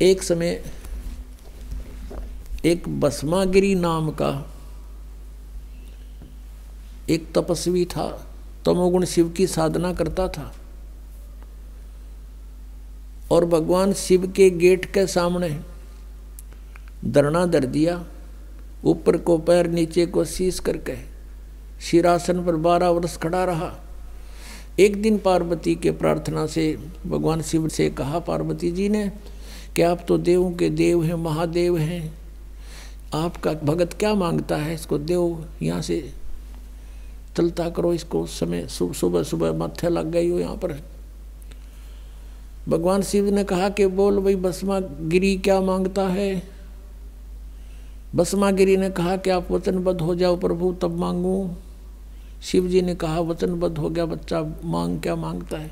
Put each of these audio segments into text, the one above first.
एक समय एक भस्मागिरी नाम का एक तपस्वी था, तमोगुण शिव की साधना करता था और भगवान शिव के गेट के सामने धरना धर दिया, ऊपर को पैर नीचे को शीश करके शीरासन पर 12 वर्ष खड़ा रहा। एक दिन पार्वती के प्रार्थना से भगवान शिव से कहा पार्वती जी ने कि आप तो देवों के देव हैं, महादेव हैं, आपका भगत क्या मांगता है, इसको देव यहाँ से चलता करो, इसको समय सुबह सुबह माथे लग गई हो यहाँ पर। भगवान शिव ने कहा कि बोल भाई भस्मागिरी क्या मांगता है। भस्मागिरी ने कहा कि आप वचनबद्ध हो जाओ प्रभु तब मांगू। शिव जी ने कहा वचनबद्ध हो गया बच्चा, मांग क्या मांगता है।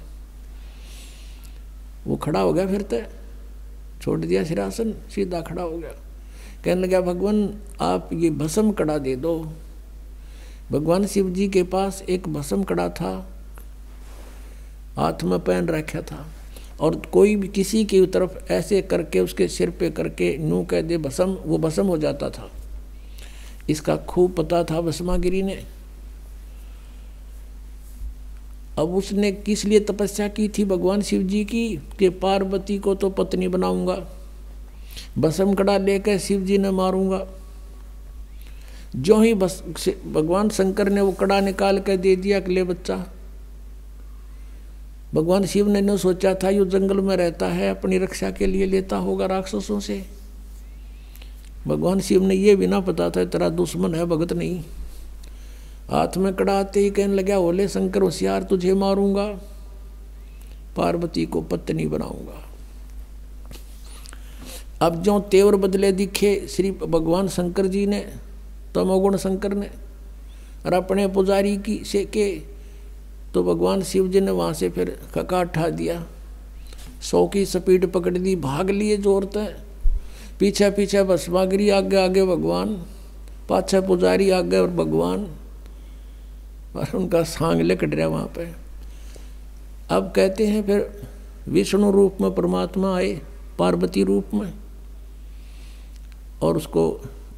वो खड़ा हो गया, फिर तो छोड़ दिया सिरासन, सीधा खड़ा हो गया। कहने लगा भगवान आप ये भस्म कड़ा दे दो। भगवान शिव जी के पास एक भस्म कड़ा था, हाथ में पहन रखा था, और कोई भी किसी की तरफ ऐसे करके उसके सिर पे करके नू कह दे भस्म, वो भस्म हो जाता था। इसका खूब पता था भस्मागिरी ने। अब उसने किस लिए तपस्या की थी भगवान शिव जी की कि पार्वती को तो पत्नी बनाऊंगा, भस्म कड़ा लेकर शिव जी ने मारूंगा। जो ही भगवान शंकर ने वो कड़ा निकाल कर दे दिया कि ले बच्चा। भगवान शिव ने न सोचा था यो जंगल में रहता है, अपनी रक्षा के लिए लेता होगा राक्षसों से। भगवान शिव ने ये भी ना पता था तेरा दुश्मन है, भगत नहीं। हाथ में कड़ा आते ही कहने लगा ओले शंकर होशियार, तुझे मारूंगा, पार्वती को पत्नी बनाऊंगा। अब जो तेवर बदले दिखे श्री भगवान शंकर जी ने, तमोगुण शंकर ने, और अपने पुजारी की से के, तो भगवान शिव जी ने वहाँ से फिर खका उठा दिया, 100 की स्पीड पकड़ दी, भाग लिए जोर तक। पीछे पीछे भस्मागिरी, आगे आगे भगवान, पाछे पुजारी, आगे और भगवान, और उनका सांग लिकट रहा वहाँ पे। अब कहते हैं फिर विष्णु रूप में परमात्मा आए, पार्वती रूप में, और उसको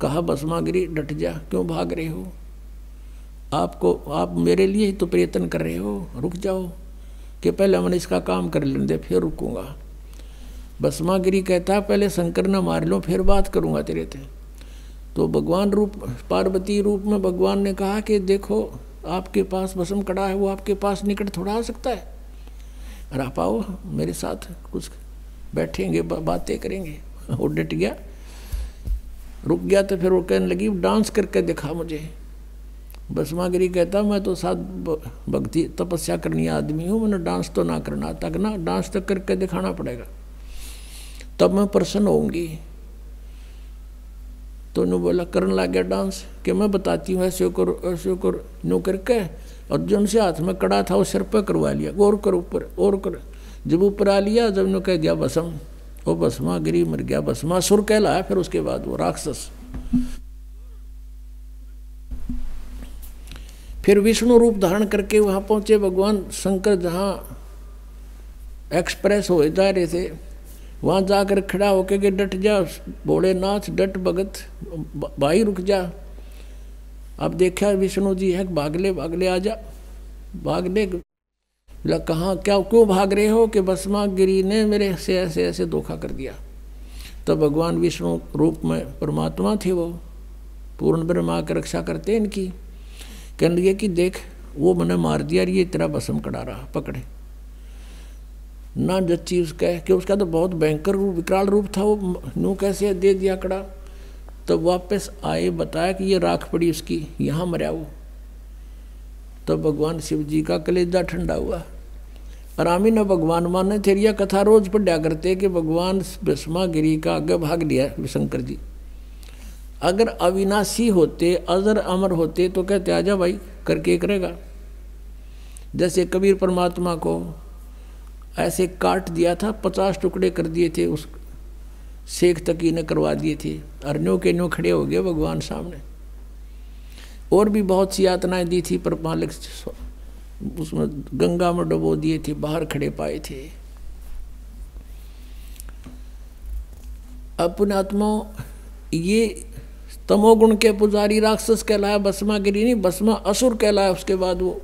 कहा भस्मागिरी डट जा, क्यों भाग रहे हो, आप मेरे लिए ही तो प्रयत्न कर रहे हो, रुक जाओ कि पहले मैंने इसका काम कर लेने दे फिर रुकूंगा। भस्मागिरी कहता पहले शंकर ने मार लो फिर बात करूंगा तेरे से। तो भगवान रूप पार्वती रूप में भगवान ने कहा कि देखो आपके पास भस्म कड़ा है, वो आपके पास निकट थोड़ा आ सकता है, और आप आओ मेरे साथ, कुछ बैठेंगे बातें करेंगे। वो डट गया, रुक गया। तो फिर वो कहने लगी डांस करके दिखा मुझे। भस्मागिरी कहता मैं तो साथ भक्ति तपस्या करनी आदमी हूँ, मैंने डांस तो ना करना तक ना, डांस तक करके दिखाना पड़ेगा तब मैं प्रसन्न होंगी। तो उन्होंने बोला करने लग गया डांस कि मैं बताती हूँ ऐसे करो नो करके, और जो उनसे हाथ में कड़ा था वो सिर पर करवा लिया, और कर ऊपर और कर। जब ऊपर आ लिया, जब उन्होंने कह दिया भस्म, वो भस्मागिरी मर गया, भस्मासुर कहलाया फिर उसके बाद वो राक्षस। फिर विष्णु रूप धारण करके वहां पहुंचे भगवान शंकर, जहां एक्सप्रेस हो जा रहे थे, वहां जाकर खड़ा होके के डट जा भोलेनाथ, डट भगत भाई रुक जा। अब देखा विष्णु जी है, भागले आ जा, भागले। बोला कहाँ क्या क्यों भाग रहे हो कि भस्मागिरी ने मेरे से ऐसे ऐसे धोखा कर दिया। तब भगवान विष्णु रूप में परमात्मा थे, वो पूर्ण ब्रह्मा की रक्षा करते इनकी। कहने लगे कि देख वो मैंने मार दिया, ये तेरा भस्म कड़ा रहा, पकड़े ना जच्ची उसका, कि उसका तो बहुत भयंकर रूप विकराल रूप था, वो नू कैसे दे दिया कड़ा। तब वापस आए, बताया कि ये राख पड़ी उसकी, यहाँ मरा वो। तब भगवान शिव जी का कलेजा ठंडा हुआ। आरामी न भगवान माने थे, यह कथा रोज पढ़ा करते कि भगवान भस्मागिरी का आगे भाग लिया शंकर जी। अगर अविनाशी होते, अजर अमर होते तो कहते आजा भाई करके करेगा। जैसे कबीर परमात्मा को ऐसे काट दिया था, 50 टुकड़े कर दिए थे, उस शेख तकी ने करवा दिए थे, और न्यों के न्यों खड़े हो गए भगवान सामने। और भी बहुत सी यातनाएं दी थी, पर मालिक उसमें गंगा में डुबो दिए थे, बाहर खड़े पाए थे। अपने आत्मा ये तमोगुण के पुजारी राक्षस कहलाया, भस्मागिरी नहीं, भस्मा असुर कहलाया। उसके बाद वो